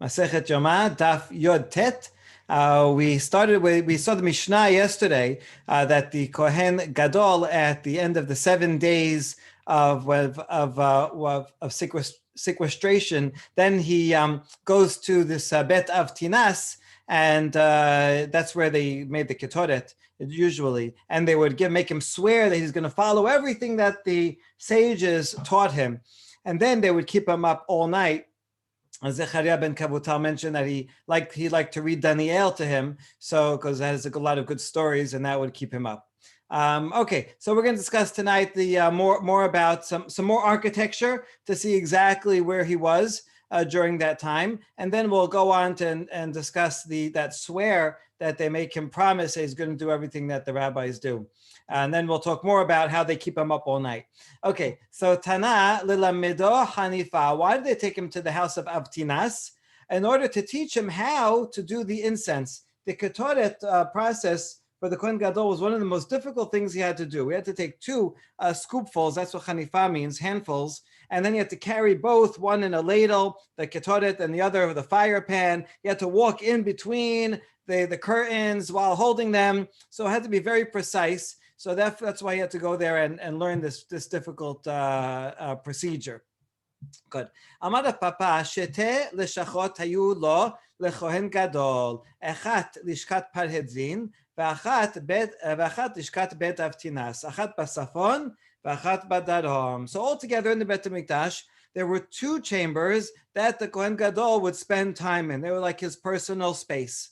Masechet Yoma, Daf Yod Tet. We saw the Mishnah yesterday that the Kohen Gadol at the end of the 7 days of sequestration, then he goes to this bet of Tinas, and that's where they made the Keteret usually, and they would make him swear that he's going to follow everything that the sages taught him, and then they would keep him up all night. Zechariah ben Kavutal mentioned that he liked to read Daniel to him, so because that has a lot of good stories, and that would keep him up. Okay, so we're going to discuss tonight the more about some more architecture to see exactly where he was during that time, and then we'll go on to and discuss that swear that they make him promise that he's going to do everything that the rabbis do. And then we'll talk more about how they keep him up all night. Okay, so Tana Lilamedo Hanifa. Why did they take him to the house of Tinas? In order to teach him how to do the incense. The Keteret process for the Kohen Gadol was one of the most difficult things he had to do. We had to take 2 scoopfuls, that's what Hanifa means, handfuls, and then you had to carry both, one in a ladle, the Keteret, and the other with a fire pan. You had to walk in between the curtains while holding them, so it had to be very precise. So that's why he had to go there and learn this difficult procedure. Good. Amar Papa shete leshachot hayu lo lekohen gadol echat lishkat parhedzin ve'achat lishkat bet avtinas achat basafon ve'achat badarom. So altogether in the Bet HaMikdash there were 2 chambers that the Kohen Gadol would spend time in. They were like his personal space.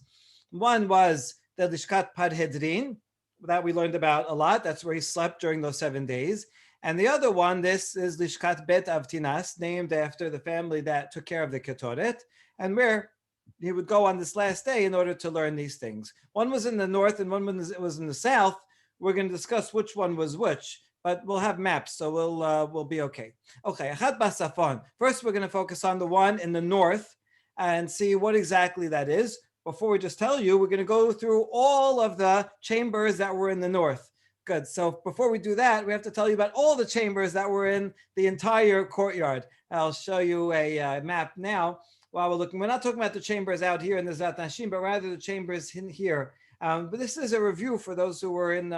One was the lishkat parhedzin, that we learned about a lot. That's where he slept during those 7 days. And the other one, this is Lishkat Bet Avtinas, named after the family that took care of the Keteret, and where he would go on this last day in order to learn these things. One was in the north and one was in the south. We're going to discuss which one was which, but we'll have maps, so we'll be okay. Okay, Achat Basafon. First, we're going to focus on the one in the north and see what exactly that is. Before we just tell you, we're going to go through all of the chambers that were in the north. Good. So before we do that, we have to tell you about all the chambers that were in the entire courtyard. I'll show you a map now while we're looking. We're not talking about the chambers out here in the Zat Nashim, but rather the chambers in here. But this is a review for those who were in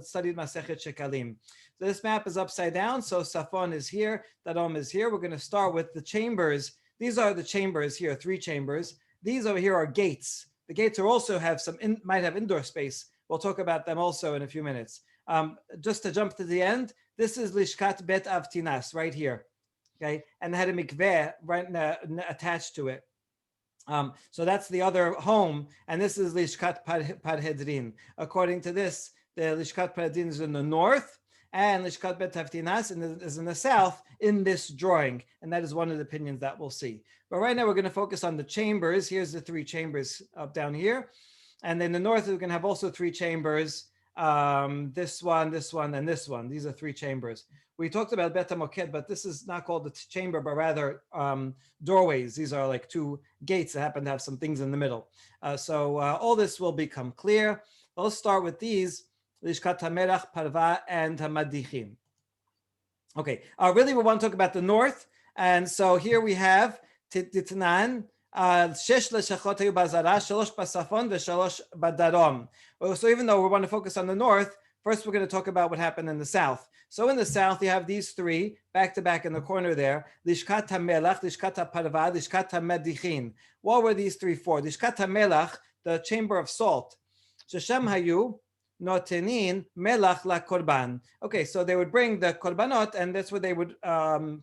studied Masechet Shekalim. So this map is upside down. So Safon is here, Darom is here. We're going to start with the chambers. These are the chambers here, 3 chambers. These over here are gates. The gates are also might have indoor space. We'll talk about them also in a few minutes. Just to jump to the end, this is Lishkat Bet Avtinas right here, okay? And it had a mikveh right attached to it. So that's the other home, and this is Lishkat Parhedrin. According to this, the Lishkat Parhedrin is in the north, and Lishkat Bet Avtinas is in the south in this drawing, and that is one of the opinions that we'll see. But right now we're going to focus on the chambers. Here's the 3 chambers up down here. And in the north, we're going to have also 3 chambers, this one, and this one. These are 3 chambers. We talked about Bet HaMoked, but this is not called the chamber, but rather doorways. These are like 2 gates that happen to have some things in the middle. So all this will become clear. Let's start with these, Lishkat HaMelach, Parva, and HaMadichim. Okay, really we want to talk about the north. And so here we have Titnan, 6 לשכות היו בזרה, 3 בצפון ו3 בדרום. So even though we want to focus on the north, first we're going to talk about what happened in the south. So in the south, you have these 3 back to back in the corner there. Lishkat HaMelach, Lishkat HaParva, Lishkat HaMadichin. What were these 3 for? Lishkat HaMelach, the chamber of salt. Sheshem hayu notenin melach la korban. Okay, so they would bring the korbanot, and that's where they would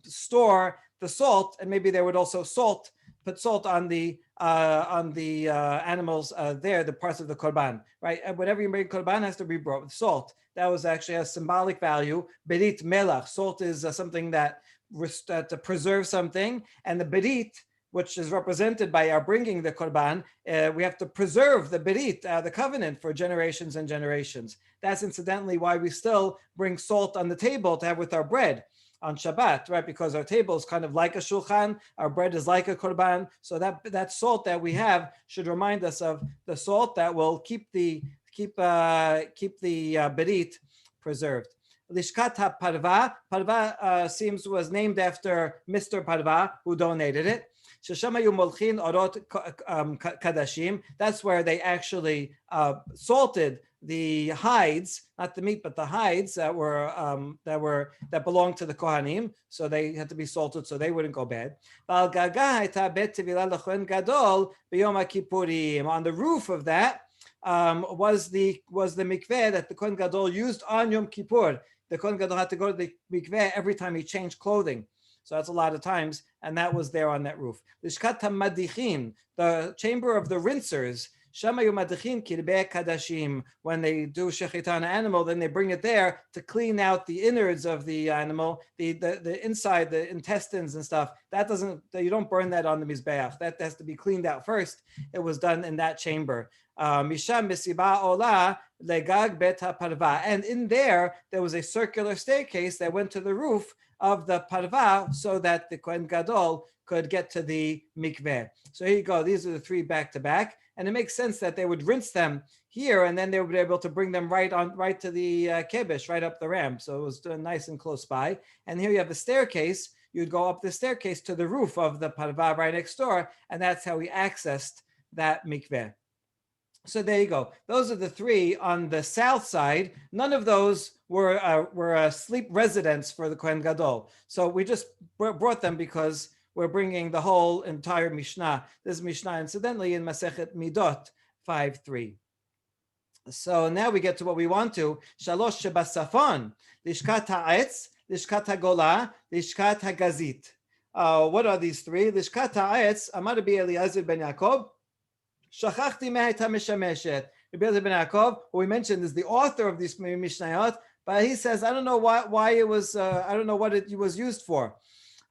store the salt, and maybe they would also put salt on the animals there, the parts of the korban, right? And whenever you make korban, has to be brought with salt. That was actually a symbolic value. Berit melach, salt is something that to preserve something, and the berit, which is represented by our bringing the korban, we have to preserve the berit, the covenant, for generations and generations. That's incidentally why we still bring salt on the table to have with our bread on Shabbat, right? Because our table is kind of like a shulchan, our bread is like a korban. So that salt that we have should remind us of the salt that will keep the berit preserved. Lishkat HaParva, Parva was named after Mr. Parva, who donated it. ששם היו מולחין אורות קדשים. That's where they actually salted the hides, not the meat, but the hides that belonged to the Kohanim. So they had to be salted so they wouldn't go bad. On the roof of that was the mikveh that the Kohen Gadol used on Yom Kippur. The Kohen Gadol had to go to the mikveh every time he changed clothing. So that's a lot of times, and that was there on that roof. Lishkat HaMadichin, the chamber of the rinsers. When they do shechita on an animal, then they bring it there to clean out the innards of the animal, the inside, the intestines and stuff. You don't burn that on the mizbeach. That has to be cleaned out first. It was done in that chamber. And in there was a circular staircase that went to the roof of the parva so that the Kohen Gadol could get to the mikveh. So here you go. These are the three back to back. And it makes sense that they would rinse them here, and then they would be able to bring them right to the kebish, right up the ramp. So it was nice and close by. And here you have the staircase. You'd go up the staircase to the roof of the parva right next door, and that's how we accessed that mikveh. So there you go. Those are the three on the south side. None of those were sleep residence for the Kohen Gadol. So we just brought them because we're bringing the whole entire Mishnah. This Mishnah, incidentally, in Masechet Midot 5:3. So now we get to what we want to. Shalosh shebasafon, lishkat ha'etz, lishkat ha'gola, lishkat ha'gazit. What are these three? Lishkat ha'etz, Amar Rabbi Eliezer ben Yaakov, shachachti me'ayta mishameshet. Rabbi Eliezer ben Yaakov, who we mentioned is the author of these Mishnayot, but he says, I don't know why it was, I don't know what it was used for.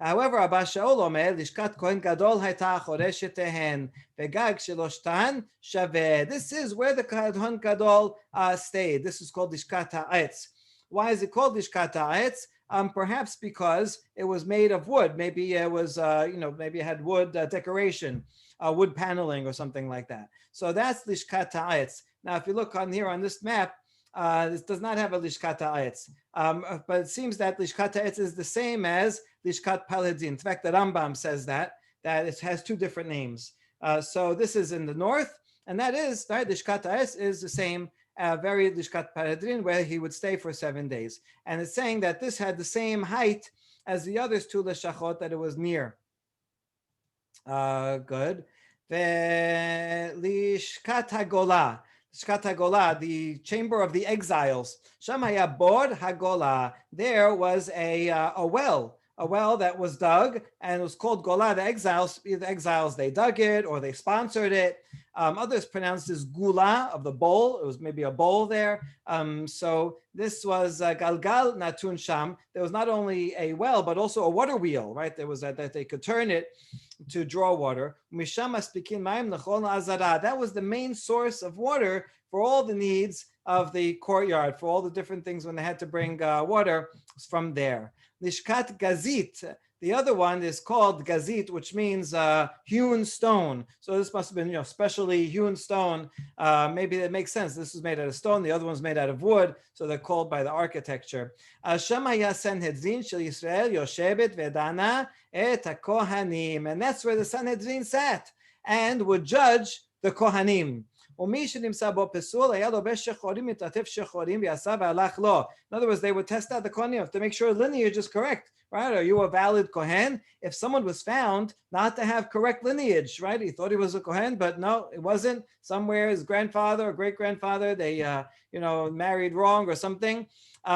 However, Abba Shaul Omer, Lishkat Kohen Gadol hayta choreshet tehen, vegag shelostan shaveh. This is where the Kohen Gadol stayed. This is called Lishkat ha'etz. Why is it called Lishkat ha'etz? Perhaps because it was made of wood. Maybe it was, maybe it had wood decoration, wood paneling or something like that. So that's Lishkat ha'etz. Now, if you look on here on this map, this does not have a Lishkat ha'etz. But it seems that Lishkat ha'etz is the same as Lishkat Paledin. In fact, the Rambam says that it has two different names. So this is in the north, and that is, right, Lishkat ha'etz is the same, very Lishkat Paledin, where he would stay for 7 days. And it's saying that this had the same height as the other two Lishachot, that it was near. Good. Lishkat HaGolah. Lishkat HaGolah, the chamber of the exiles. Shamaya Bor HaGolah. There was a well that was dug, and it was called Golah. The exiles, they dug it or they sponsored it. Others pronounced as Gula, of the bowl. It was maybe a bowl there. So this was Galgal Natun Sham. There was not only a well, but also a water wheel, right? There was that they could turn it to draw water. That was the main source of water for all the needs of the courtyard, for all the different things when they had to bring water from there. Lishkat Gazit. The other one is called Gazit, which means hewn stone. So this must have been, specially hewn stone. Maybe that makes sense. This was made out of stone. The other one's made out of wood. So they're called by the architecture. Shemaya Sanhedrin Shel Yisrael Yoshebet Vedana Et HaKohanim. And that's where the Sanhedrin sat and would judge the Kohanim. In other words, they would test out the Kohanim to make sure lineage is correct, right? Are you a valid Kohen? If someone was found not to have correct lineage, right? He thought he was a Kohen, but no, it wasn't. Somewhere his grandfather or great-grandfather, they, married wrong or something.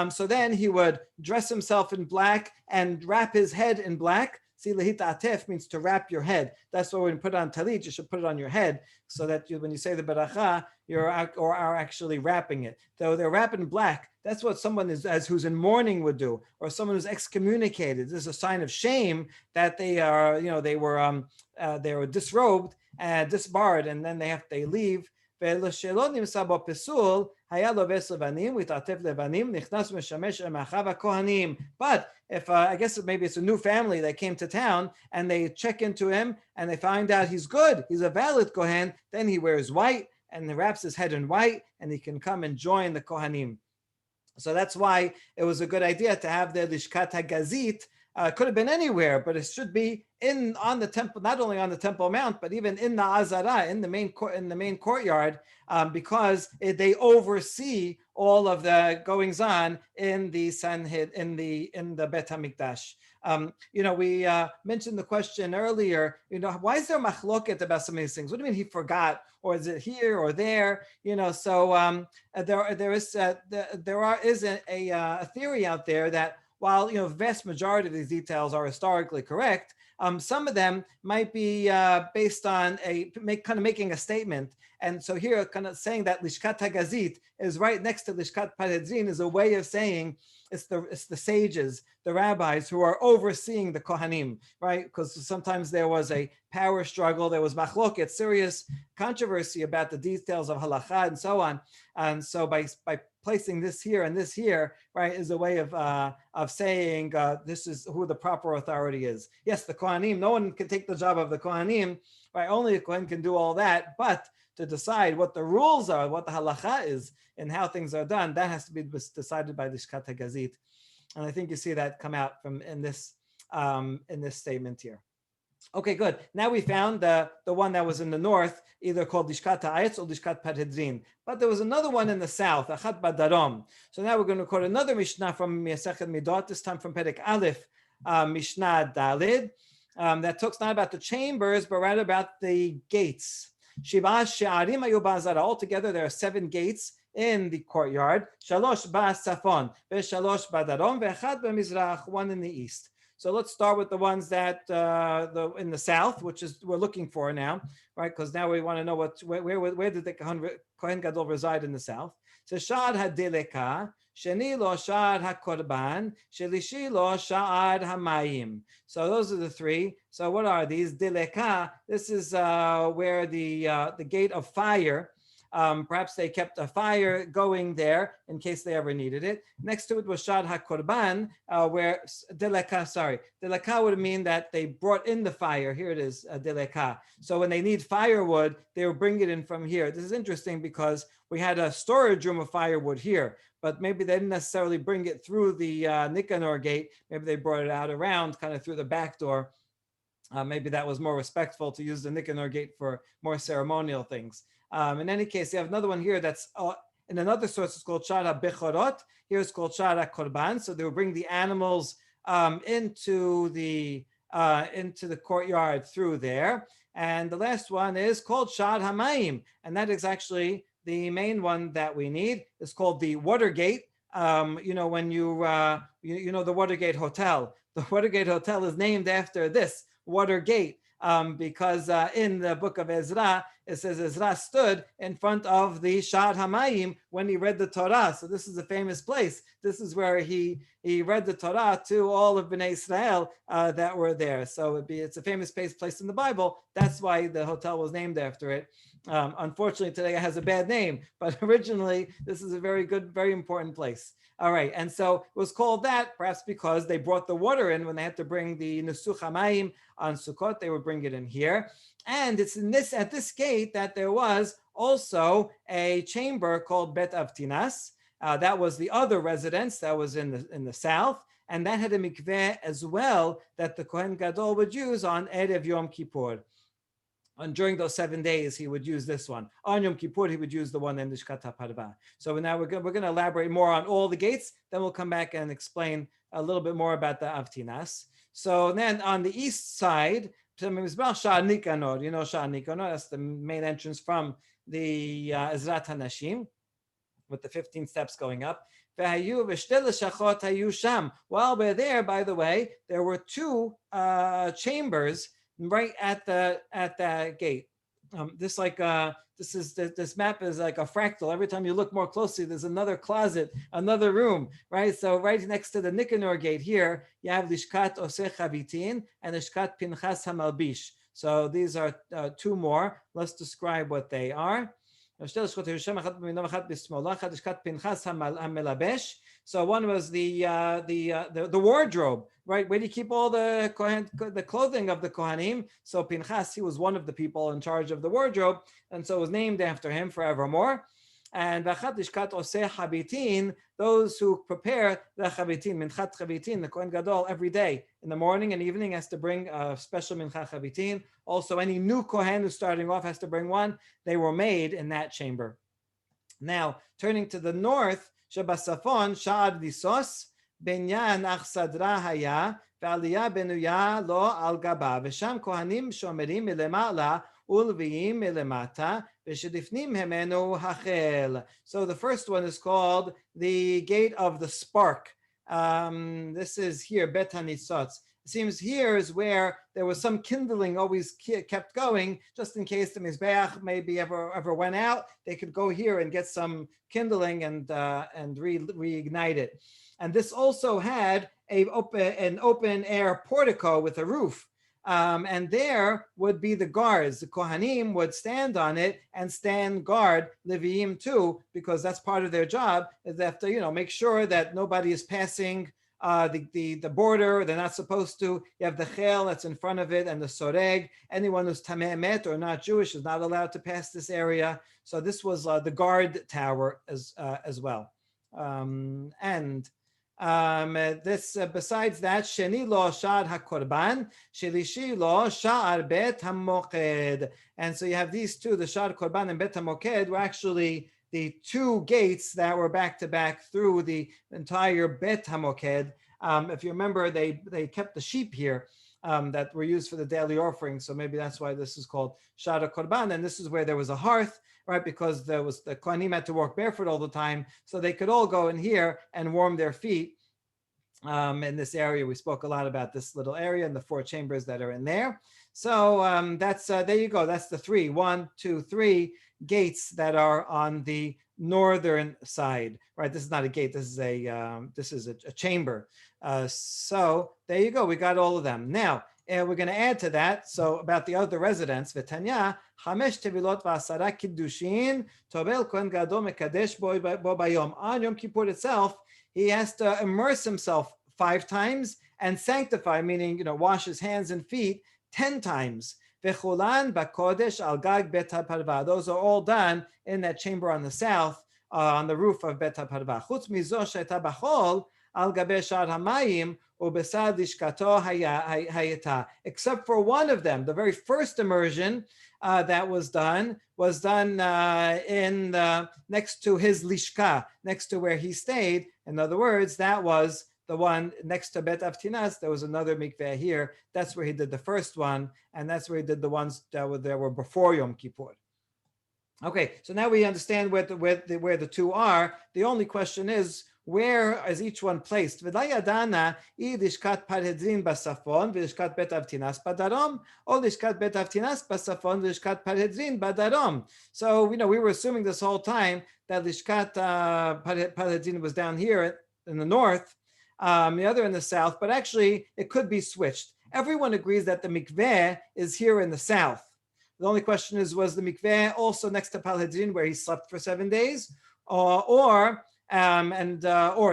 So then he would dress himself in black and wrap his head in black. See, lehita atef means to wrap your head. That's why when you put on talit, you should put it on your head so that when you say the beracha, are actually wrapping it. So they're wrapped in black. That's what someone who's in mourning would do, or someone who's excommunicated. This is a sign of shame that they were disrobed and disbarred, and then they leave. But if I guess maybe it's a new family that came to town and they check into him and they find out he's good, he's a valid Kohen, then he wears white and he wraps his head in white and he can come and join the Kohanim. So that's why it was a good idea to have the Lishkat HaGazit Could have been anywhere, but it should be on the temple, not only on the Temple Mount, but even in the Azara, in the main courtyard, because they oversee all of the goings on in the Sanhedrin, in the Bet Hamikdash. We mentioned the question earlier. Why is there machloket about some of these things? What do you mean he forgot, or is it here or there? So there is a theory out there that while vast majority of these details are historically correct, some of them might be based on making a statement. And so here, kind of saying that Lishkat Hagazit is right next to Lishkat Paredzin is a way of saying it's the sages, the rabbis who are overseeing the Kohanim, right? Because sometimes there was a power struggle, there was machloket, serious controversy about the details of halacha and so on. And so by placing this here and this here, right, is a way of saying this is who the proper authority is. Yes, the Kohanim, no one can take the job of the Kohanim, right? Only a Kohen can do all that, but to decide what the rules are, what the halacha is, and how things are done, that has to be decided by the Lishkat Hagazit. And I think you see that come out in this statement here. Okay, good. Now we found the one that was in the north, either called Lishkat Ha'etz or Lishkat Paredzin. But there was another one in the south, Achat Badarom. So now we're going to quote another Mishnah from Masechet Midot, this time from Perek Aleph, Mishnah Dalid, that talks not about the chambers, but rather about the gates. Shiva She'arim Hayu Ba'azara. Altogether, there are 7 gates in the courtyard. Shalosh Ba'asafon, Ve'shalosh Ba'darom, Ve'echad Ba'mizrach, 1 in the east. So let's start with the ones that in the south, which is we're looking for now, right? Because now we want to know where did the Kohen Gadol reside in the south. So Sha'ad HaDileka, Sheni Lo Sha'ad HaKorban, Shelishi Lo Sha'ad HaMayim. So those are the 3. So what are these? Dileka, this is where the gate of fire. Perhaps they kept a fire going there in case they ever needed it. Next to it was Shad HaKorban, where Deleka would mean that they brought in the fire. Here it is, Deleka. So when they need firewood, they will bring it in from here. This is interesting because we had a storage room of firewood here, but maybe they didn't necessarily bring it through the Nicanor gate. Maybe they brought it out around, kind of through the back door. Maybe that was more respectful to use the Nicanor gate for more ceremonial things. In any case, you have another one here that's in another source, it's called Shara Bechorot. Here it's called Shara Korban. So they will bring the animals into the courtyard through there. And the last one is called Shad Hamayim, and that is actually the main one that we need. It's called the Watergate. When the Watergate Hotel. The Watergate Hotel is named after this Watergate. Because in the book of Ezra, it says Ezra stood in front of the Shad Hamayim when he read the Torah. So this is a famous place. This is where he read the Torah to all of Bnei Israel that were there. So it's a famous place in the Bible. That's why the hotel was named after it. Unfortunately, today it has a bad name, but originally this is a very good, very important place. All right, and so it was called that perhaps because they brought the water in when they had to bring the Nesuch HaMayim on Sukkot. They would bring it in here, and it's at this gate that there was also a chamber called Bet Avtinas. That was the other residence that was in the south, and that had a mikveh as well that the Kohen Gadol would use on Erev Yom Kippur. And during those 7 days, he would use this one. On Yom Kippur, he would use the one in Lishkat HaParva. So now we're going to elaborate more on all the gates. Then we'll come back and explain a little bit more about the Avtinas. So then on the east side, Sha'ar Nikanor, Sha'ar Nikanor, that's the main entrance from the Ezrat HaNashim, with the 15 steps going up. While we're there, by the way, there were 2 chambers right at the gate. This map is like a fractal. Every time you look more closely, there's another closet, another room, right? So right next to the Nicanor gate here, you have Lishkat Oseh Chavitin and Lishkat Pinchas HaMalbish. So these are 2 more. Let's describe what they are. So one was the wardrobe, right? Where do you keep all the clothing of the Kohanim? So Pinchas, he was one of the people in charge of the wardrobe, and so it was named after him forevermore. And v'achat lishkat oseh chabitin, those who prepare the chabitin, minchat chabitin, the Kohen Gadol, every day in the morning and evening has to bring a special minchat chabitin. Also, any new Kohen who's starting off has to bring one. They were made in that chamber. Now, turning to the north, שבצפון שער דיסוס, בניין אכסדרה היה, ועלייה בנויה לו על גבה, ושם כהנים שומרים מלמעלה ולוויים מלמטה, ושלפנים ממנו החל. So the first one is called the gate of the spark. This is here, Bet HaNitzotz. It seems here is where there was some kindling always kept going, just in case the Mizbeach maybe ever went out. They could go here and get some kindling and reignite it. And this also had an open air portico with a roof. And there would be the guards. The Kohanim would stand on it and stand guard Leviim too, because that's part of their job. Is they have to, make sure that nobody is passing the border. They're not supposed to. You have the chel that's in front of it and the soreg. Anyone who's tameh met or not Jewish is not allowed to pass this area. So this was the guard tower as well. This besides that, sheni lo sha'ar hakorban, shelishi lo sha'ar bet hamoked. And so you have these two, the sha'ar korban and bet hamoked, were actually the two gates that were back to back through the entire Bet HaMoked. If you remember, they kept the sheep here that were used for the daily offering. So maybe that's why this is called Shara Korban. And this is where there was a hearth, right? Because the Kohanim had to walk barefoot all the time. So they could all go in here and warm their feet. In this area, we spoke a lot about this little area and the 4 chambers that are in there. So that's there you go. That's the 3, 1, 2, 3 gates that are on the northern side. Right. This is not a gate. This is a chamber. So there you go. We got all of them. Now we're going to add to that. So about the other residents, V'tanya, 5 tevilot v'asara kiddushin, tobel kohen gadol mekadesh bo bayom. On Yom Kippur itself, he has to immerse himself 5 times and sanctify, meaning, wash his hands and feet 10 times. V'chulan b'kodesh al gag bet haparva. Those are all done in that chamber on the south, on the roof of bet haparva. Chutz mizo she'eta b'chol al gabe shar hamayim u'besad lishkato hayeta. Except for one of them, the very first immersion that was done in next to his lishka, next to where he stayed. In other words, that was the one next to Bet Avtinas. There was another mikveh here. That's where he did the first one, and that's where he did the ones that were before Yom Kippur. Okay, so now we understand where the 2 are. The only question is, where is each one placed? V'layadana I lishkat parhedrin basafon v'lishkat Bet Avtinas badarom, or lishkat Bet Avtinas basafon v'lishkat parhedrin badarom. So we were assuming this whole time that lishkat parhedrin was down here in the north, the other in the south, but actually it could be switched. Everyone agrees that the mikveh is here in the south. The only question is, was the mikveh also next to Parhedrin where he slept for 7 days, or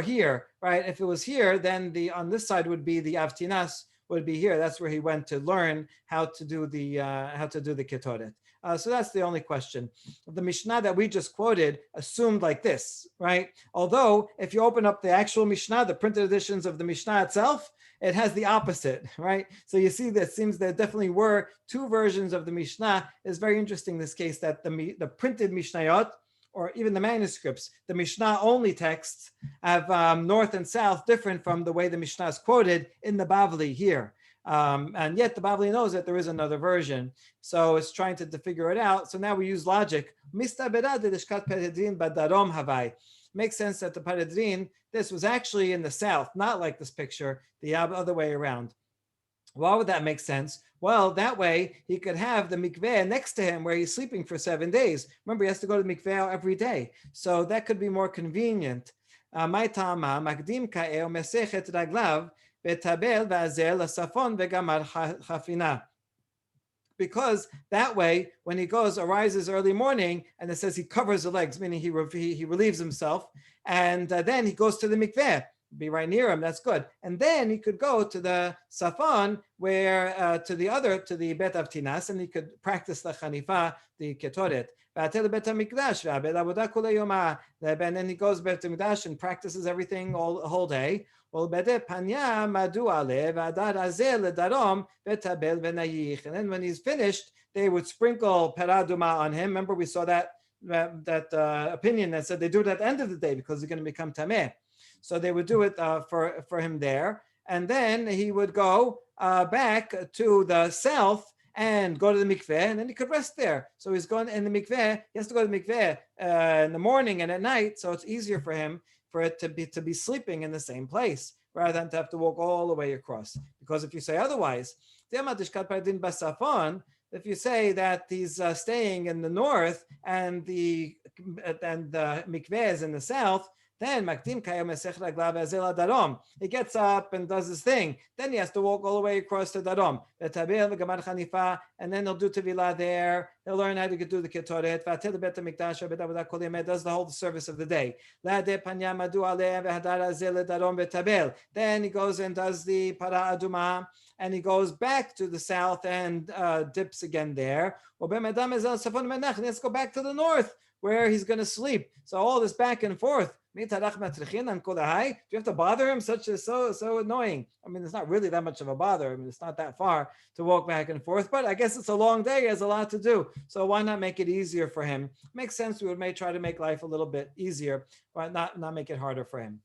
here, right? If it was here, then on this side would be the Avtinas would be here. That's where he went to learn how to do the Ketoret. So that's the only question. The Mishnah that we just quoted assumed like this, right? Although if you open up the actual Mishnah, the printed editions of the Mishnah itself, it has the opposite, right? So you see that it seems there definitely were 2 versions of the Mishnah. It's very interesting in this case that the printed Mishnayot, or even the manuscripts, the Mishnah only texts have north and south different from the way the Mishnah is quoted in the Bavli here. And yet the Bavli knows that there is another version. So it's trying to figure it out. So now we use logic. Makes sense that the Parhedrin, this was actually in the south, not like this picture, the other way around. Why would that make sense? Well, that way he could have the mikveh next to him where he's sleeping for 7 days. Remember, he has to go to the mikveh every day. So that could be more convenient. Because that way, when he arises early morning, and it says he covers the legs, meaning he relieves himself, and then he goes to the mikveh. be right near him, that's good. And then he could go to the Safon, where to the Bet of Tinas, and he could practice the Chanifa, the Ketoret. And then he goes Bet Mikdash and practices everything all the whole day. And then when he's finished, they would sprinkle peraduma on him. Remember, we saw that opinion that said they do it at the end of the day because he's going to become tameh. So they would do it for him there, and then he would go back to the south and go to the mikveh, and then he could rest there. So he's going in the mikveh. He has to go to the mikveh in the morning and at night, so it's easier for him for it to be sleeping in the same place rather than to have to walk all the way across. Because if you say otherwise, if you say that he's staying in the north and the mikveh is in the south, then he gets up and does his thing. Then he has to walk all the way across to Darom. And then he'll do Tevilah there. He'll learn how to do the Ketoret. Does the whole service of the day. Then he goes and does the Para Aduma, and he goes back to the south and dips again there. Let's go back to the north, where he's going to sleep. So all this back and forth. Do you have to bother him? So annoying. I mean, it's not really that much of a bother. I mean, it's not that far to walk back and forth, but I guess it's a long day. He has a lot to do. So why not make it easier for him? Makes sense. We may try to make life a little bit easier, but not make it harder for him.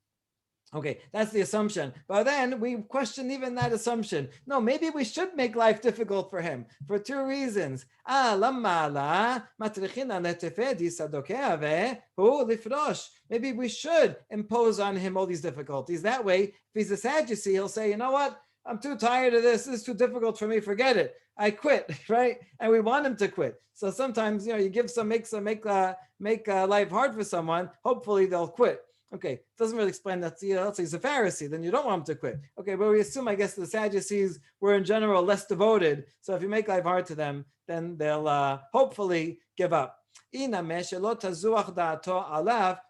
Okay, that's the assumption. But then we question even that assumption. No, maybe we should make life difficult for him for two reasons. Maybe we should impose on him all these difficulties. That way, if he's a Sadducee, he'll say, you know what? I'm too tired of this. This is too difficult for me. Forget it. I quit, right? And we want him to quit. So sometimes, you give make life hard for someone. Hopefully, they'll quit. Okay, it doesn't really explain that. Let's say he's a Pharisee, then you don't want him to quit. Okay, but we assume, I guess, the Sadducees were in general less devoted. So if you make life hard to them, then they'll hopefully give up.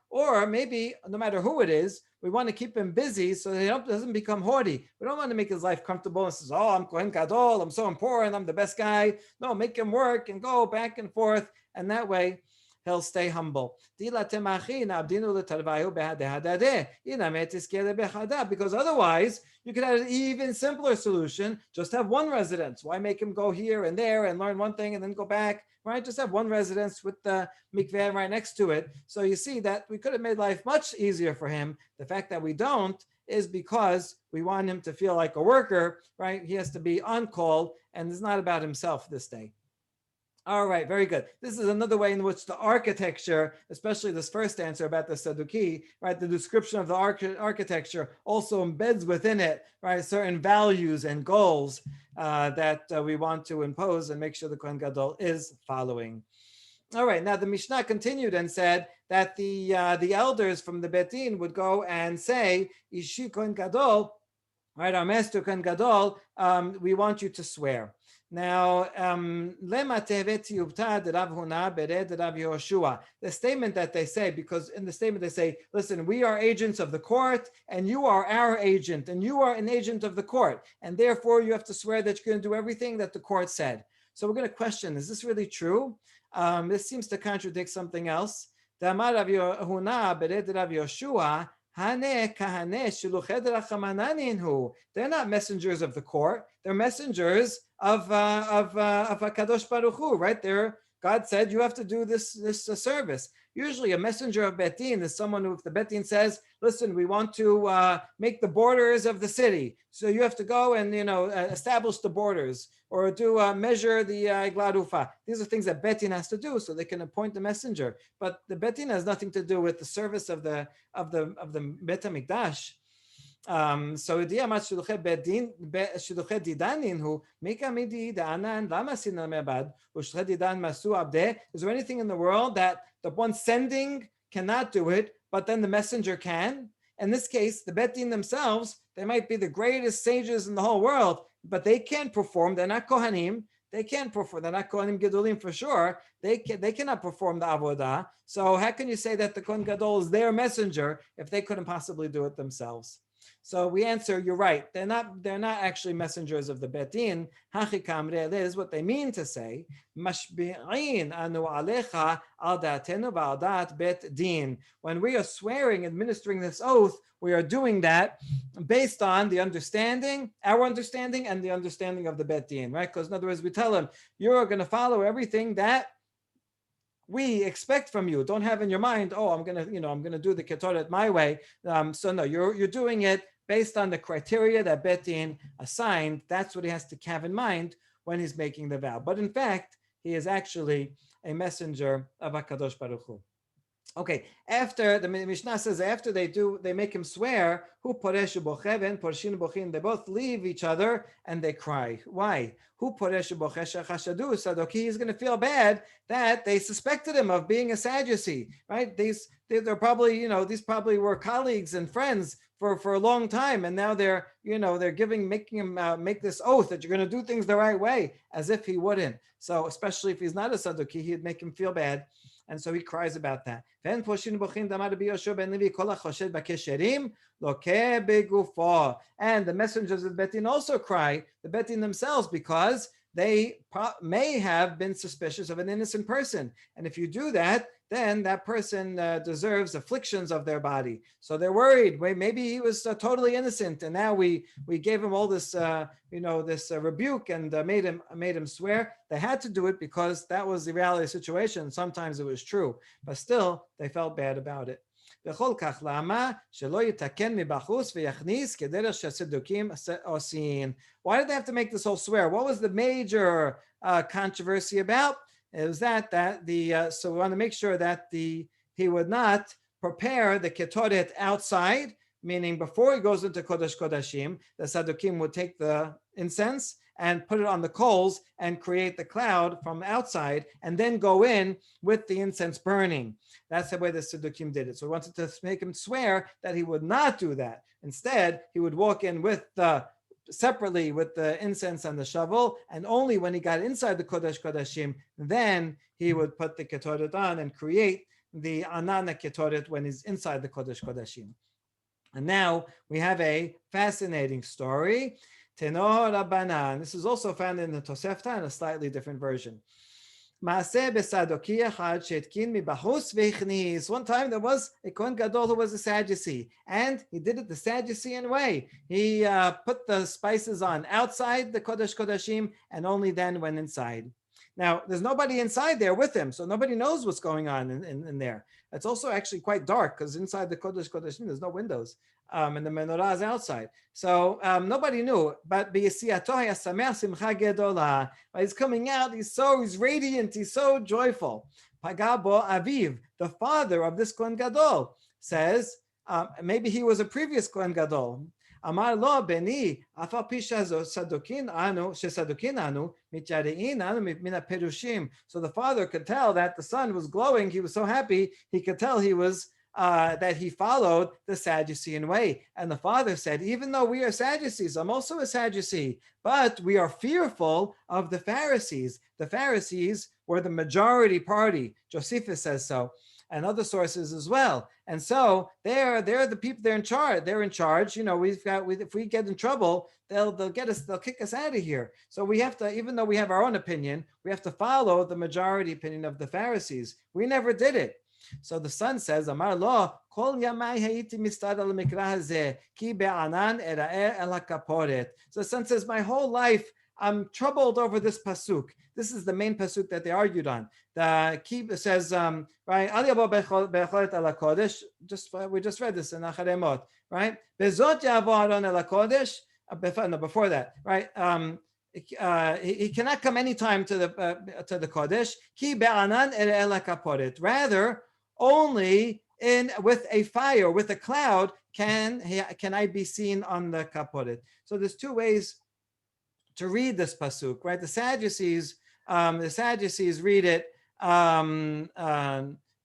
Or maybe, no matter who it is, we want to keep him busy so that he doesn't become haughty. We don't want to make his life comfortable and says, oh, I'm Kohen Gadol, I'm so important, I'm the best guy. No, make him work and go back and forth. And that way, he'll stay humble. Because otherwise, you could have an even simpler solution. Just have one residence. Why make him go here and there and learn one thing and then go back? Right? Just have one residence with the mikveh right next to it. So you see that we could have made life much easier for him. The fact that we don't is because we want him to feel like a worker, right? He has to be on call, and it's not about himself this day. All right, very good. This is another way in which the architecture, especially this first answer about the Saduki, right, the description of the architecture also embeds within it, right, certain values and goals that we want to impose and make sure the Kohen Gadol is following. All right, now the Mishnah continued and said that the elders from the Beit Din would go and say, Ishi Kohen Gadol, right, our master Kohen Gadol, we want you to swear. Now, the statement that they say, because in the statement they say, listen, we are agents of the court, and you are our agent, and you are an agent of the court, and therefore you have to swear that you're going to do everything that the court said. So we're going to question, is this really true? This seems to contradict something else. They're not messengers of the court. They're messengers of HaKadosh Baruch Hu, right? God said you have to do this service. Usually a messenger of Beit Din is someone who, if the Beit Din says, listen, we want to make the borders of the city. So you have to go and, establish the borders or measure the glarufa. These are things that Beit Din has to do so they can appoint the messenger. But the Beit Din has nothing to do with the service of the Beit HaMikdash. So is there anything in the world that the one sending cannot do it, but then the messenger can? In this case, the Beit Din themselves, they might be the greatest sages in the whole world, but they can't perform. They're not Kohanim. They can't perform. They're not Kohanim Gedolim for sure. They cannot perform the avodah. So how can you say that the Kohen Gadol is their messenger if they couldn't possibly do it themselves? So we answer, you're right. They're not actually messengers of the Bet Din. This is what they mean to say. Mashbi'in anu alecha al da'atenu v'al da'at Bet Din. When we are swearing, administering this oath, we are doing that based on the understanding, our understanding, and the understanding of the Bet Din, right? Because in other words, we tell them, you're going to follow everything that we expect from you. Don't have in your mind, oh, I'm gonna do the Ketoret my way. So no, you're doing it based on the criteria that Bet Din assigned. That's what he has to have in mind when he's making the vow. But in fact, he is actually a messenger of HaKadosh Baruch Hu. Okay, after the Mishnah says, after they make him swear, hu poreshu bocheven, porshin bochin, they both leave each other and they cry. Why? Hu poreshu bochesha chashadu sadoki. He's going to feel bad that they suspected him of being a Sadducee, right? They're probably, these probably were colleagues and friends for a long time, and now they're making him make this oath that you're going to do things the right way, as if he wouldn't. So especially if he's not a Saduki, he'd make him feel bad. And so he cries about that. And the messengers of the Bet Din also cry, the Bet Din themselves, because they may have been suspicious of an innocent person. And if you do that, then that person deserves afflictions of their body. So they're worried. Maybe he was totally innocent, and now we gave him all this, this rebuke and made him swear. They had to do it because that was the reality of the situation. Sometimes it was true, but still they felt bad about it. Why did they have to make this whole swear? What was the major controversy about? It was that so we want to make sure that he would not prepare the ketoret outside, meaning before he goes into Kodesh Kodashim, the Sadukim would take the incense and put it on the coals and create the cloud from outside, and then go in with the incense burning. That's the way the Sadukim did it. So we wanted to make him swear that he would not do that. Instead, he would walk in separately with the incense and the shovel, and only when he got inside the Kodesh Kodashim, then he would put the ketoret on and create the anana ketoret when he's inside the Kodesh Kodashim. And now we have a fascinating story. Tenor Rabbanan. This is also found in the Tosefta in a slightly different version. מעשה בסדוקי אחד שהתקין מבחוץ והכניס. One time there was a Kohen Gadol who was a Sadducee, and he did it the Sadducean way. He put the spices on outside the Kodesh Kodashim and only then went inside. Now, there's nobody inside there with him, so nobody knows what's going on in there. It's also actually quite dark because inside the Kodesh Kodashim, there's no windows, and the menorah is outside. So nobody knew. But he's coming out, he's radiant, he's so joyful. Pagabo Aviv, the father of this Kohen Gadol, says, maybe he was a previous Kohen Gadol. Amar lo beni afal pisha sadukin anu shesadukin anu mityarein anu mina perushim. So the father could tell that the son was glowing. He was so happy. He could tell he was that he followed the Sadducean way. And the father said, even though we are Sadducees, I'm also a Sadducee, but we are fearful of the Pharisees. The Pharisees were the majority party. Josephus says so, and other sources as well. And so they're the people. They're in charge. They're in charge. If we get in trouble, they'll kick us out of here. So we have to, even though we have our own opinion, we have to follow the majority opinion of the Pharisees. We never did it. So the son says, Amar lo, kol yamai hayiti mistad al mikra hazeh, ki be'anan era'er el hakaporet. So the son says, my whole life I'm troubled over this pasuk. This is the main pasuk that they argued on. The key says, right, Aliyah Berakhot ala kodesh. We just read this in Acharemot, right? Bezot yavo Aaron ala kodesh. No, before that, right? He cannot come anytime to the kodesh. Ki be'anan el hakaporet. Rather, only with a fire, with a cloud, can I be seen on the kaporet. So there's two ways to read this pasuk, right? The Sadducees read it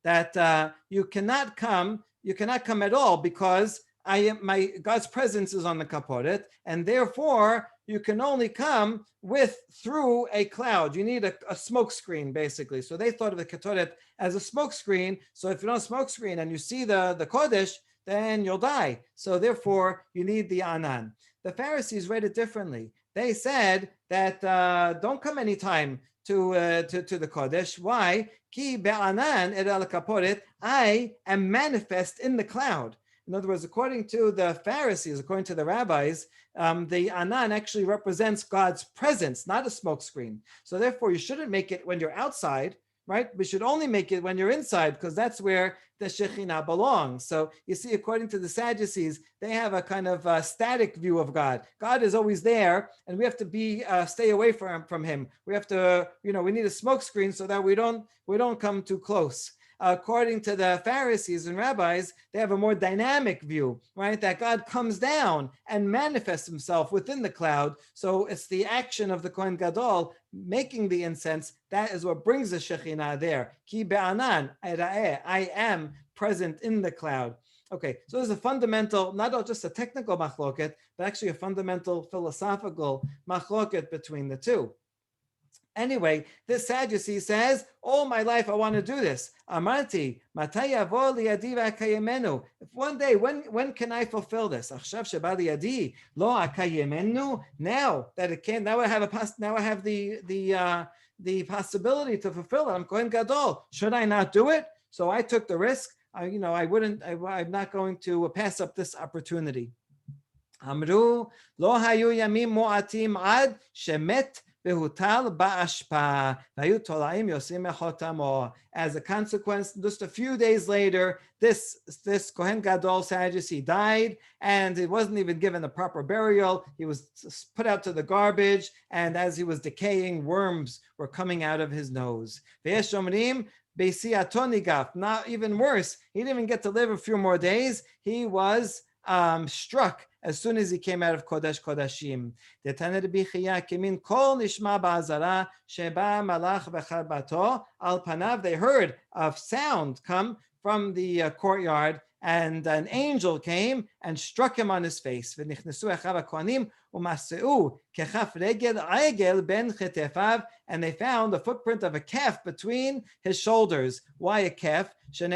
that you cannot come at all because God's presence is on the kaporet, and therefore you can only come through a cloud. You need a smoke screen, basically. So they thought of the ketoret as a smoke screen. So if you don't smoke screen and you see the kodesh, then you'll die. So therefore, you need the anan. The Pharisees read it differently. They said that don't come anytime to the Kodesh. Why? Ki be'anan et al kaporet, I am manifest in the cloud. In other words, according to the Pharisees, according to the rabbis, the anan actually represents God's presence, not a smokescreen. So therefore, you shouldn't make it when you're outside, right? We should only make it when you're inside, because that's where the Shekhinah belongs. So you see, according to the Sadducees, they have a kind of static view of God. God is always there, and we have to stay away from him. We have to, we need a smoke screen so that we don't come too close. According to the Pharisees and rabbis, they have a more dynamic view, right? That God comes down and manifests himself within the cloud. So it's the action of the Kohen Gadol making the incense. That is what brings the Shekhinah there. Ki be'anan, I am present in the cloud. Okay, so there's a fundamental, not just a technical machloket, but actually a fundamental philosophical machloket between the two. Anyway, this Sadducee says, all my life I want to do this. Amarti, matay yavo liyadi v'akayemenu. If one day, when can I fulfill this? Achshav sheba liyadi lo akayemenu. Now that it can, now I have the possibility to fulfill it. I'm Kohen Gadol. Should I not do it? So I took the risk. I'm not going to pass up this opportunity. Amru lo hayu yamim mu'atim ad shemet. As a consequence, just a few days later, this Kohen Gadol Sadducee died, and it wasn't even given a proper burial. He was put out to the garbage, and as he was decaying, worms were coming out of his nose. Not even worse, he didn't even get to live a few more days. He was struck as soon as he came out of Kodesh Kodashim. They heard a sound come from the courtyard, and an angel came and struck him on his face. And they found the footprint of a calf between his shoulders. Why a calf? He's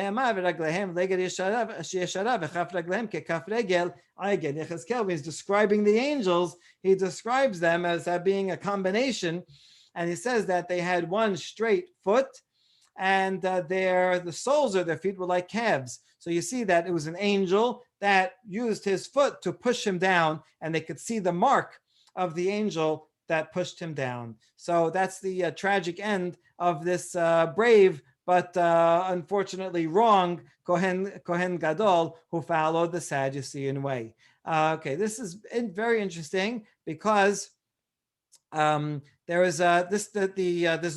describing the angels. He describes them as being a combination, and he says that they had one straight foot, and the soles of their feet were like calves. So you see that it was an angel that used his foot to push him down, and they could see the mark of the angel that pushed him down. So that's the tragic end of this brave but unfortunately wrong Kohen Gadol who followed the Sadducean way. Okay, this is very interesting because there's an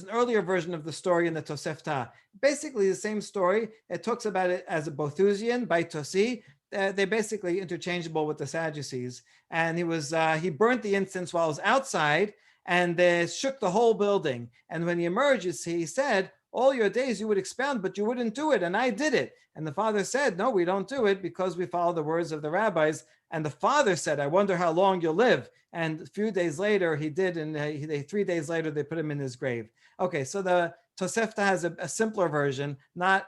earlier version of the story in the Tosefta. Basically the same story. It talks about it as a Bothusian, Baitosi. They're basically interchangeable with the Sadducees. And he burnt the incense while he was outside, and they shook the whole building. And when he emerges, he said, all your days you would expound, but you wouldn't do it, and I did it. And the father said, no, we don't do it because we follow the words of the rabbis. And the father said, I wonder how long you'll live. And a few days later he did, and 3 days later they put him in his grave. Okay, so the Tosefta has a simpler version, not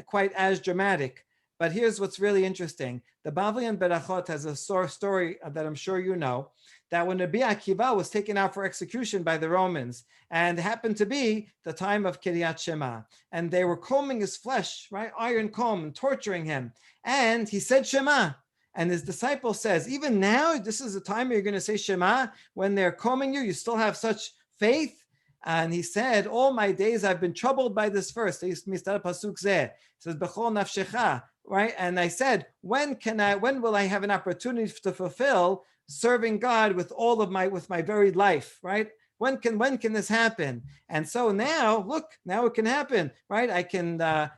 quite as dramatic. But here's what's really interesting. The Bavli Berakhot has a story that I'm sure you know, that when Rabbi Akiva was taken out for execution by the Romans, and it happened to be the time of Kiryat Shema, and they were combing his flesh, right, iron comb, and torturing him, and he said Shema, and his disciple says, even now, this is the time you're going to say Shema, when they're combing you still have such faith? And he said, all my days I've been troubled by this verse. He says, Bechol nafshecha, right? And I said, when will I have an opportunity to fulfill serving God with my very life, right? When can this happen? And so now it can happen, right? I can die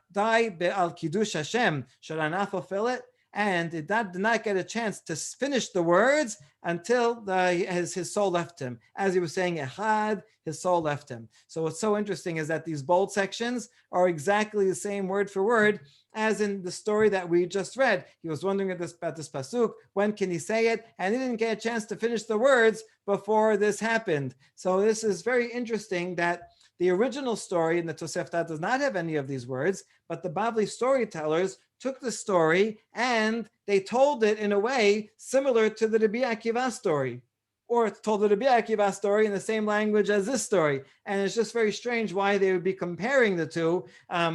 al kiddush Hashem. Should I not fulfill it? And it did not get a chance to finish the words until his soul left him. As he was saying Echad, his soul left him. So what's so interesting is that these bold sections are exactly the same word for word as in the story that we just read. He was wondering about this pasuk, when can he say it? And he didn't get a chance to finish the words before this happened. So this is very interesting that The original story in the Tosefta does not have any of these words, but the Bavli storytellers took the story and they told it in a way similar to the Rabbi Akiva story, or it's told the Rabbi Akiva story in the same language as this story. And it's just very strange why they would be comparing the two.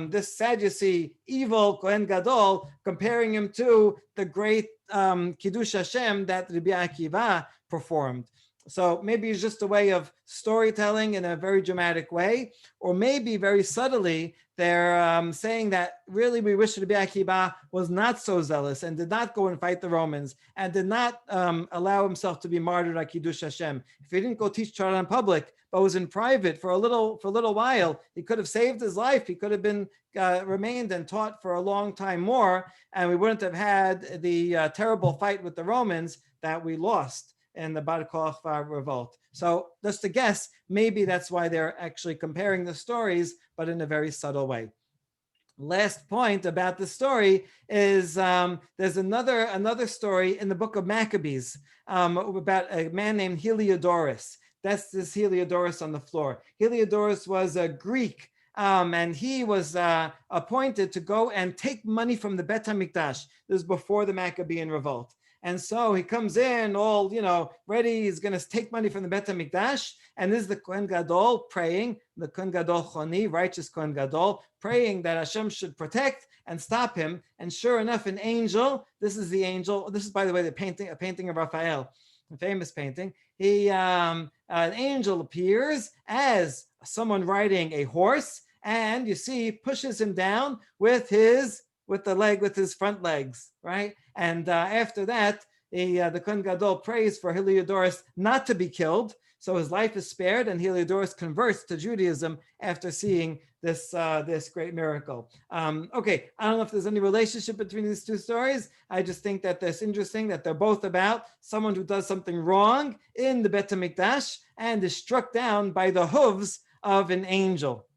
This Sadducee, evil Kohen Gadol, comparing him to the great Kiddush Hashem that Rabbi Akiva performed. So maybe it's just a way of storytelling in a very dramatic way, or maybe very subtly, they're saying that really we wish Rabbi Akiva was not so zealous and did not go and fight the Romans and did not allow himself to be martyred at Kiddush Hashem. If he didn't go teach Torah in public, but was in private for a little while, he could have saved his life. He could have been remained and taught for a long time more, and we wouldn't have had the terrible fight with the Romans that we lost in the Bar Kokhba revolt. So just to guess, maybe that's why they're actually comparing the stories, but in a very subtle way. Last point about the story is there's another story in the book of Maccabees about a man named Heliodorus. That's this Heliodorus on the floor. Heliodorus was a Greek, and he was appointed to go and take money from the Bet HaMikdash. This is before the Maccabean revolt. And so he comes in all, ready. He's going to take money from the Bet HaMikdash. And this is the Kohen Gadol praying, the Kohen Gadol Choni, righteous Kohen Gadol, praying that Hashem should protect and stop him. And sure enough, an angel, this is the angel. This is, by the way, a painting of Raphael, a famous painting. An angel appears as someone riding a horse. And you see, pushes him down with his front legs, right? And after that, the Kohen Gadol prays for Heliodorus not to be killed, so his life is spared, and Heliodorus converts to Judaism after seeing this great miracle. Okay, I don't know if there's any relationship between these two stories. I just think that it's interesting that they're both about someone who does something wrong in the Bet HaMikdash and is struck down by the hooves of an angel.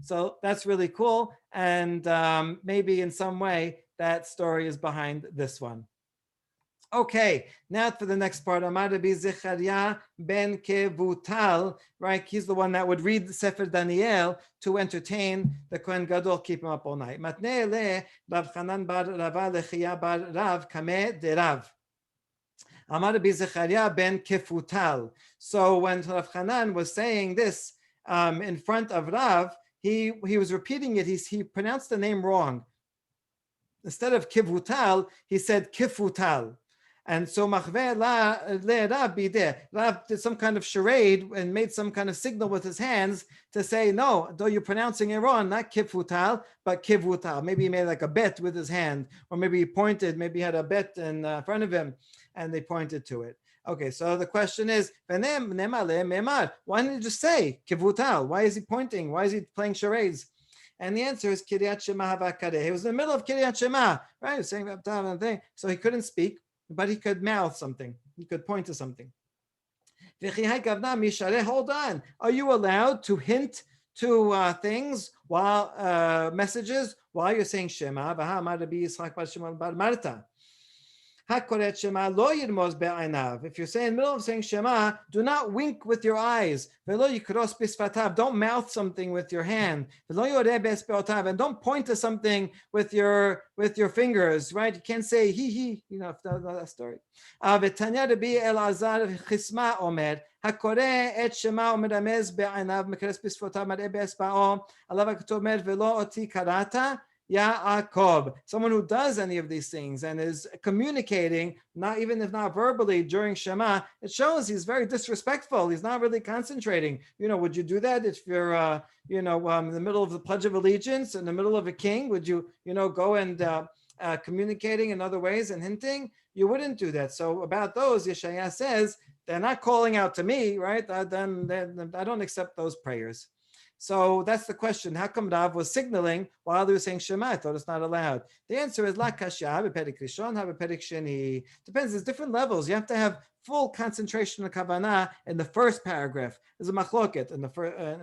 So that's really cool, and maybe in some way that story is behind this one. Okay, now for the next part. Amar Rabbi Zechariah ben Kevutal, right? He's the one that would read the Sefer Daniel to entertain the Kohen Gadol, keep him up all night. Matneh le Rav Chanan bar Rava lechia bar Rav kameh de Rav. Amar Rabbi Zechariah ben Kevutal. So when Rav Chanan was saying this in front of Rav, he was repeating it. He pronounced the name wrong. Instead of kivutal, he said kifutal. And so Machveh le Rav bideh. Rav did some kind of charade and made some kind of signal with his hands to say, no, though you're pronouncing it wrong, not kifutal, but kivutal. Maybe he made like a bet with his hand, or maybe he pointed, maybe he had a bet in front of him, and they pointed to it. Okay, so the question is, why didn't he just say kivutal? Why is he pointing? Why is he playing charades? And the answer is Kiryat Shema Havakadeh. He was in the middle of Kiryat Shema, right? He was saying that thing, so he couldn't speak, but he could mouth something. He could point to something. Hold on. Are you allowed to hint to things while messages while you're saying Shema? If you're saying in the middle of saying Shema, do not wink with your eyes. Don't mouth something with your hand. And don't point to something with your fingers, right? You can't say he, that story. הקורא את שמה ומרמז בעיניו מקרס בשפתיו מראה באצבעו עליו הכתוב אומר ולא אותי קראת Yaakov, someone who does any of these things and is communicating, not even if not verbally during Shema, it shows he's very disrespectful. He's not really concentrating. Would you do that if you're, in the middle of the Pledge of Allegiance, in the middle of a king? Would you, go and communicating in other ways and hinting? You wouldn't do that. So about those, Yeshaya says, they're not calling out to me, right? Then I don't accept those prayers. So that's the question. How come Rav was signaling while they were saying Shema? I thought it's not allowed. The answer is La Kasha, have a perik rishon, have a perik sheni. Depends, there's different levels. You have to have full concentration of kavanah in the first paragraph. There's a machloket in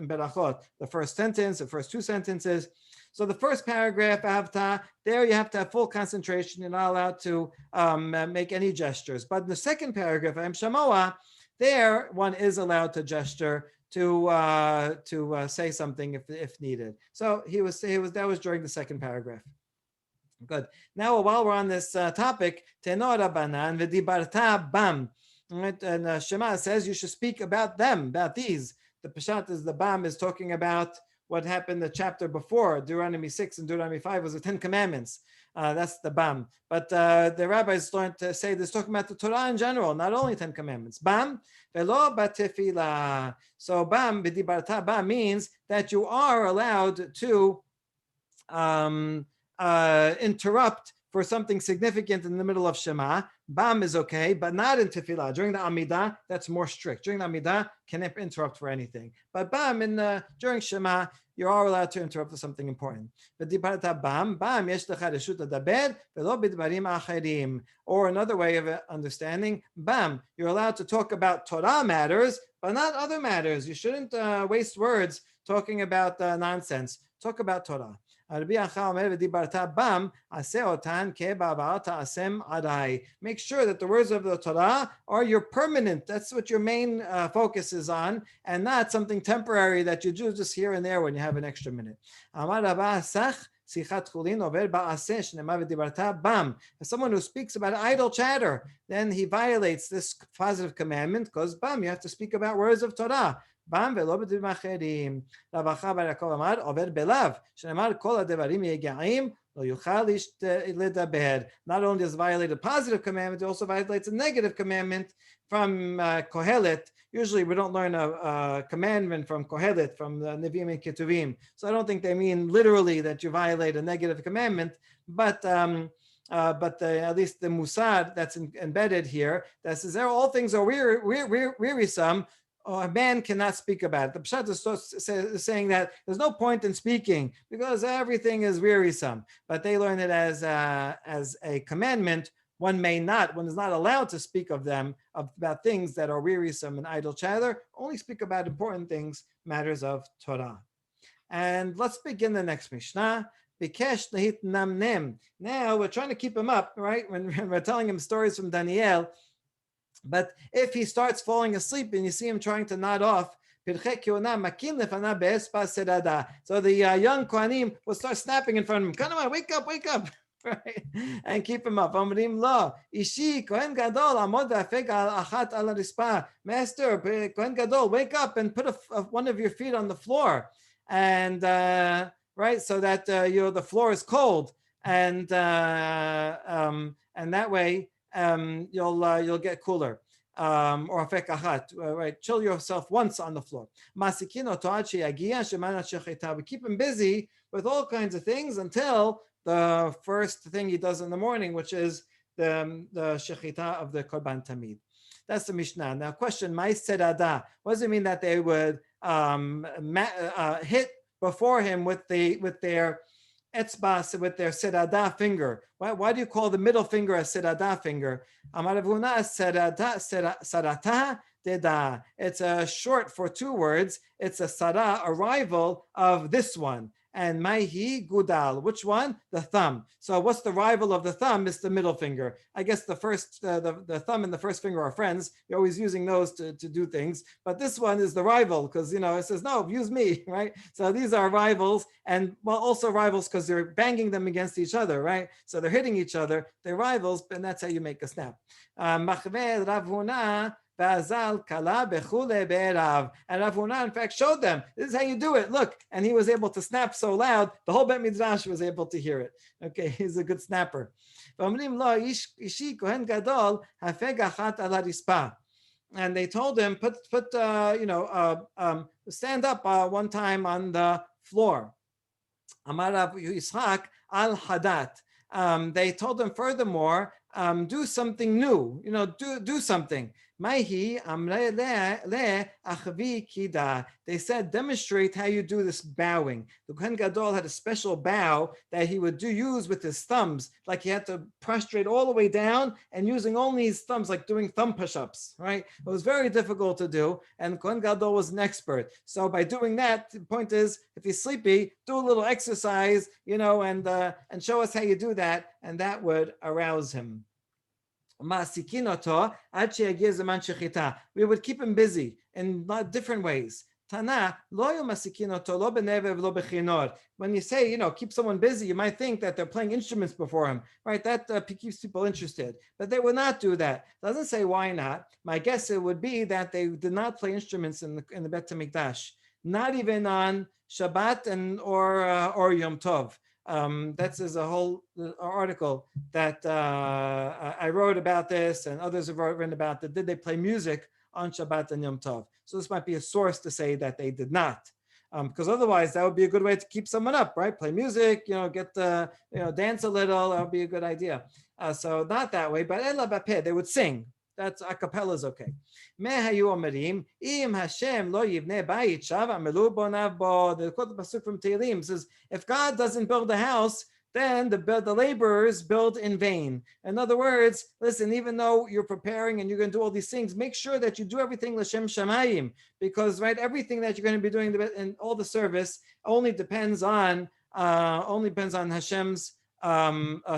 Berakhot, the first sentence, the first two sentences. So the first paragraph, Avta, there you have to have full concentration. You're not allowed to make any gestures. But in the second paragraph, Am Shamoa, there one is allowed to gesture to say something if needed. So that was during the second paragraph. Good. Now, while we're on this topic, tenora banan v'dibarta bam. Right? And Shema says you should speak about them, about these. The Peshat is the Bam is talking about what happened the chapter before. Deuteronomy 6 and Deuteronomy 5 was the 10 Commandments. That's the Bam. But the rabbis learned to say this talking about the Torah in general, not only 10 Commandments. Bam velo batefila. So Bam v'dibarta bam means that you are allowed to interrupt for something significant in the middle of Shema. Bam is okay, but not in Tefillah. During the Amidah, that's more strict. During the Amidah, can't interrupt for anything. But Bam, during Shema, you are allowed to interrupt for something important. Or another way of understanding, Bam, you're allowed to talk about Torah matters, but not other matters. You shouldn't waste words talking about nonsense. Talk about Torah. Make sure that the words of the Torah are your permanent. That's what your main focus is on, and not something temporary that you do just here and there when you have an extra minute. As someone who speaks about idle chatter, then he violates this positive commandment because Bam, you have to speak about words of Torah. Bam ולא בדברים אחרים. רבחה ברקוב אמר, עובר בלאו, שנאמר כל הדברים יגעים, לא יוכל לדבר. Not only does it violate a positive commandment, it also violates a negative commandment from Kohelet. Usually we don't learn a commandment from Kohelet, from the Nevi'im and Ketuvim. So I don't think they mean literally that you violate a negative commandment, but at least the musad that's embedded here, that says all things are wearisome, a man cannot speak about it. The Pshat is saying that there's no point in speaking because everything is wearisome. But they learn it as a commandment. One is not allowed to speak of them, about things that are wearisome and idle chatter. Only speak about important things, matters of Torah. And let's begin the next Mishnah. Now we're trying to keep him up, right? When we're telling him stories from Daniel. But if he starts falling asleep and you see him trying to nod off, so the young Kohanim will start snapping in front of him. Come on, wake up, right? And keep him up. Master, Kohen Gadol, wake up and put one of your feet on the floor, and right, so that the floor is cold, and that way. You'll get cooler. Or afek achat, right? Chill yourself once on the floor. We keep him busy with all kinds of things until the first thing he does in the morning, which is the shechita of the korban tamid. That's the Mishnah. Now, question: My sedada. What does it mean that they would hit before him with their etzbas, with their sedada finger? Why do you call the middle finger a sedada finger? It's a short for two words. It's a sada, a rival of this one. And maihi gudal, which one? The thumb. So what's the rival of the thumb? It's the middle finger. I guess the first, the thumb and the first finger are friends. You're always using those to do things. But this one is the rival because, it says, no, use me, right? So these are rivals, and also rivals because they're banging them against each other, right? So they're hitting each other. They're rivals, and that's how you make a snap. And Rav Huna, in fact, showed them, this is how you do it, look. And he was able to snap so loud, the whole Bet Midrash was able to hear it. Okay, he's a good snapper. And they told him, stand up one time on the floor. Amar Rav Yitzchak al Hadat. They told him furthermore, do something new, do something. They said, demonstrate how you do this bowing. The Kohen Gadol had a special bow that he would use with his thumbs, like he had to prostrate all the way down and using only his thumbs, like doing thumb push-ups, right? It was very difficult to do, and Kohen Gadol was an expert. So by doing that, the point is, if he's sleepy, do a little exercise, and show us how you do that, and that would arouse him. We would keep him busy in different ways. Tana, lo hiyu masikin oto, lo b'nevev, lo b'chinor. When you say, keep someone busy, you might think that they're playing instruments before him, right? That keeps people interested. But they would not do that. It doesn't say why not. My guess it would be that they did not play instruments in the Bet HaMikdash, not even on Shabbat or Yom Tov. That's a whole article that I wrote about this, and others have written about that. Did they play music on Shabbat and Yom Tov? So this might be a source to say that they did not, because otherwise that would be a good way to keep someone up, right? Play music, get dance a little. That would be a good idea. So not that way, but ela bapeh, they would sing. That's a cappella is okay. Me hayu omerim im Hashem lo yivnei bayit shav amelu bonav bo. The quote the pasuk from Tehillim says, if God doesn't build a house, then the laborers build in vain. In other words, listen, even though you're preparing and you're going to do all these things, make sure that you do everything l'shem shamayim, because right, everything that you're going to be doing in all the service only depends on Hashem's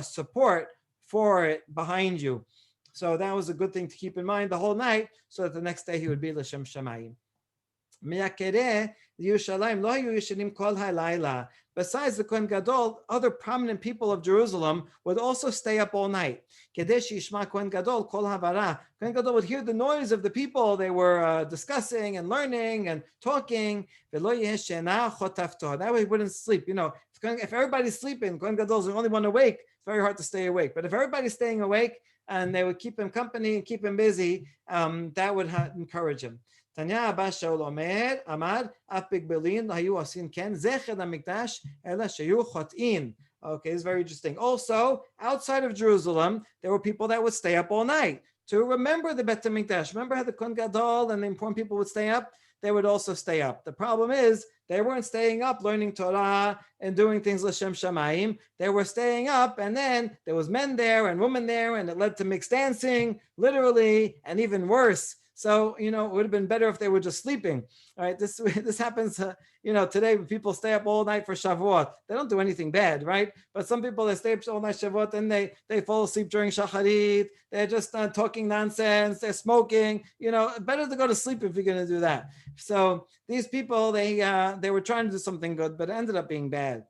support for it behind you. So that was a good thing to keep in mind the whole night, so that the next day he would be l'shem shamayim. Besides the Kohen Gadol, other prominent people of Jerusalem would also stay up all night. Kohen Gadol would hear the noise of the people. They were discussing and learning and talking. That way he wouldn't sleep. If everybody's sleeping, Kohen Gadol's the only one awake, it's very hard to stay awake. But if everybody's staying awake and they would keep him company and keep him busy, that would encourage him. Tanya Abba Shaul Omer Amar Apik Belin Hayu Osin Ken Zecher Hamikdash Ela Shayu Chotin. Okay, it's very interesting. Also, outside of Jerusalem, there were people that would stay up all night to remember the Bet HaMikdash. Remember how the Kohen Gadol and the important people would stay up? They would also stay up. The problem is they weren't staying up learning Torah and doing things l'shem shamayim. They were staying up, and then there was men there and women there, and it led to mixed dancing, literally, and even worse. So, it would have been better if they were just sleeping. All right, this happens, today when people stay up all night for Shavuot. They don't do anything bad, right? But some people, they stay up all night Shavuot, and they fall asleep during Shacharit. They're just talking nonsense. They're smoking. Better to go to sleep if you're going to do that. So these people, they were trying to do something good, but it ended up being bad.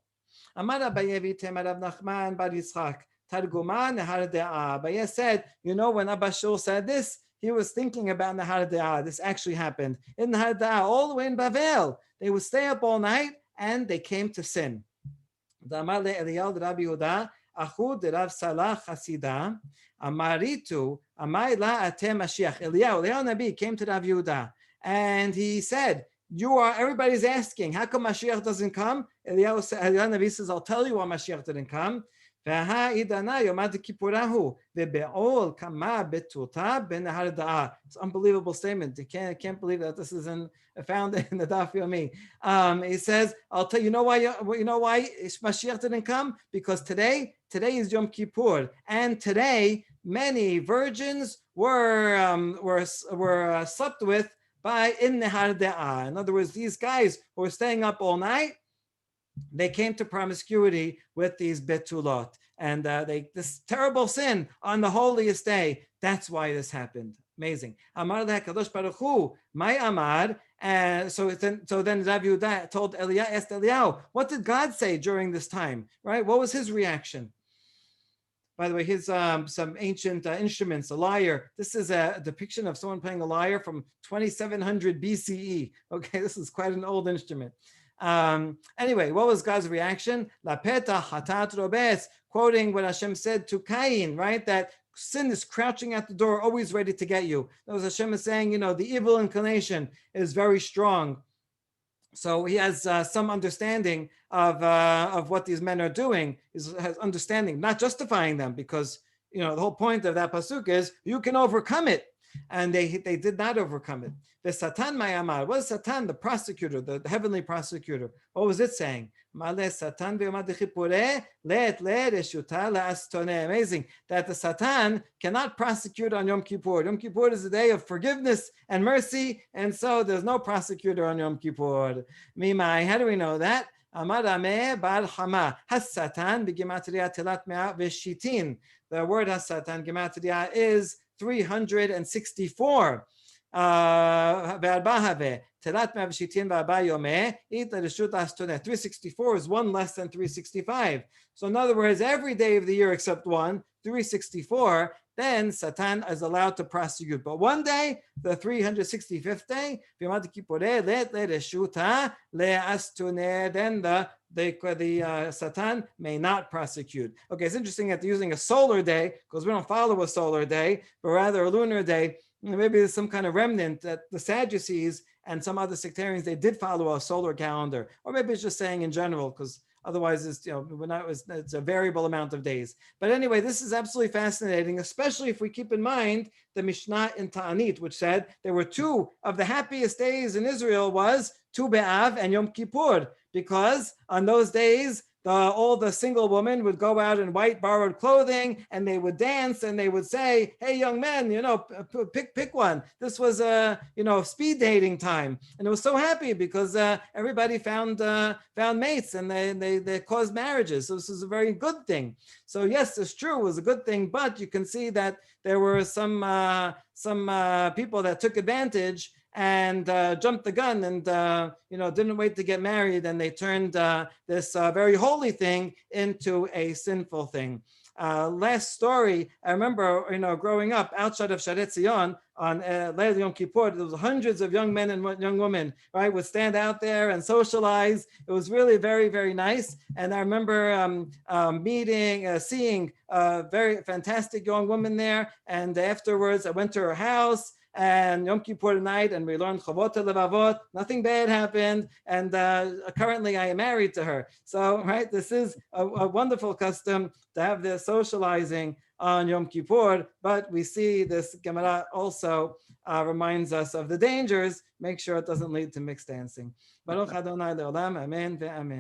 Amar Abaye Temar Rav Nachman bar Yitzchak Targuma Nehar De'ah. Abaye said, when Abba Shaul said this, he was thinking about the Harthiya. This actually happened in the Harthiya, all the way in Bavel. They would stay up all night and they came to sin. Amar le Eliyahu de Rabbi Yehuda, Achu de Rav Salah Chasida, Amaritu, Amai la atem Mashiach. Eliyahu Nabi came to Rav Yehuda and he said, everybody's asking, how come Mashiach doesn't come? Eliyahu Nabi says, I'll tell you why Mashiach didn't come. It's an unbelievable statement. You can't believe that this is found in the Daf Yomi. He says, "I'll tell you. Why Mashiach didn't come? Because today is Yom Kippur, and today many virgins were slept with in the Harthiya. In other words, these guys who were staying up all night, they came to promiscuity with these betulot, and this terrible sin on the holiest day. That's why this happened. Amazing. Amar leHakadosh Baruch Hu, my Amar. So then Rav Yehuda asked Eliyahu, what did God say during this time? Right? What was his reaction? By the way, here's some ancient instruments, a lyre. This is a depiction of someone playing a lyre from 2700 BCE. Okay, this is quite an old instrument. Anyway, what was God's reaction? La peta hatat robes, quoting what Hashem said to Cain, right? That sin is crouching at the door, always ready to get you. That was Hashem is saying, the evil inclination is very strong. So he has some understanding of what these men are doing, has understanding, not justifying them, because the whole point of that pasuk is you can overcome it. And they did not overcome it. The Satan Mayamar, what is Satan, the prosecutor, the heavenly prosecutor? What was it saying? Amazing that the Satan cannot prosecute on Yom Kippur. Yom Kippur is a day of forgiveness and mercy, and so there's no prosecutor on Yom Kippur. Mimai, how do we know that? Amar Ameh Bar Hama Has-Satan b'gematria telat me'ah v'shitin. The word Has-Satan gematria is 364. Telat Mavshitin Baba Yome, Eat Reshut Astonet. 364 is one less than 365. So in other words, every day of the year except one, 364, then Satan is allowed to prosecute. But one day, the 365th day, then the Satan may not prosecute. Okay, it's interesting that they're using a solar day because we don't follow a solar day, but rather a lunar day. Maybe there's some kind of remnant that the Sadducees and some other sectarians, they did follow a solar calendar, or maybe it's just saying in general, because otherwise it's, it's a variable amount of days. But anyway, this is absolutely fascinating, especially if we keep in mind the Mishnah in Ta'anit, which said there were two of the happiest days in Israel was Tu B'Av and Yom Kippur, because on those days, all the single women would go out in white borrowed clothing and they would dance and they would say, hey, young men, pick one. This was speed dating time. And it was so happy because everybody found mates and they caused marriages. So this is a very good thing. So yes, it's true, it was a good thing, but you can see that there were some people that took advantage and jumped the gun and didn't wait to get married, and they turned this very holy thing into a sinful thing. Last story, I remember growing up outside of Sharet Zion on Leil Yom Kippur, there was hundreds of young men and young women, right, would stand out there and socialize. It was really very, very nice. And I remember seeing a very fantastic young woman there, and afterwards I went to her house and Yom Kippur night, and we learned Chavot Levavot. Nothing bad happened, and currently I am married to her. So, right, this is a wonderful custom to have this socializing on Yom Kippur. But we see this Gemara also reminds us of the dangers. Make sure it doesn't lead to mixed dancing. Baruch Adonai Leolam, Amen ve'Amen.